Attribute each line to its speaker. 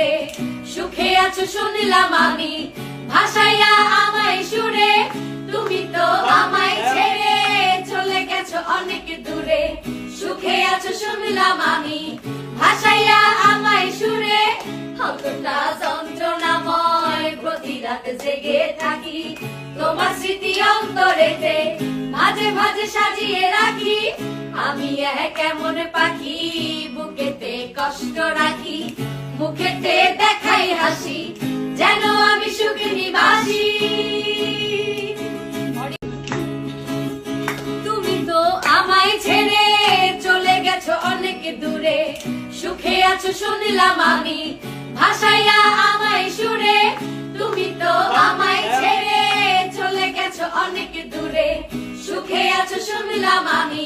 Speaker 1: দূরে সুখে আছো শুনলাম আমি ভাসাইয়া আমায় সুরে তুমি তো আমায় ছেড়ে চলে গেছো অনেক দূরে সুখে আছো শুনলাম আমি ভাসাইয়া আমায় সুরে কতটা যন্ত্রণাময় প্রতি রাত জেগে থাকি তোমার স্মৃতি অন্তরেতে মাঝে মাঝে সাজিয়ে রাখি আমি এক এমন পাখি বুকেতে কষ্ট রাখি মুখেতে দেখাই হাসি যেন আমি সুখে নিবাসী তুমি তো আমায় ছেড়ে চলে গেছো অনেক দূরে সুখে আছো শুনলাম আমি ভাসাইয়া আমায় সুরে তুমি তো আমায় ছেড়ে চলে গেছো অনেক দূরে সুখে আছো শুনলাম আমি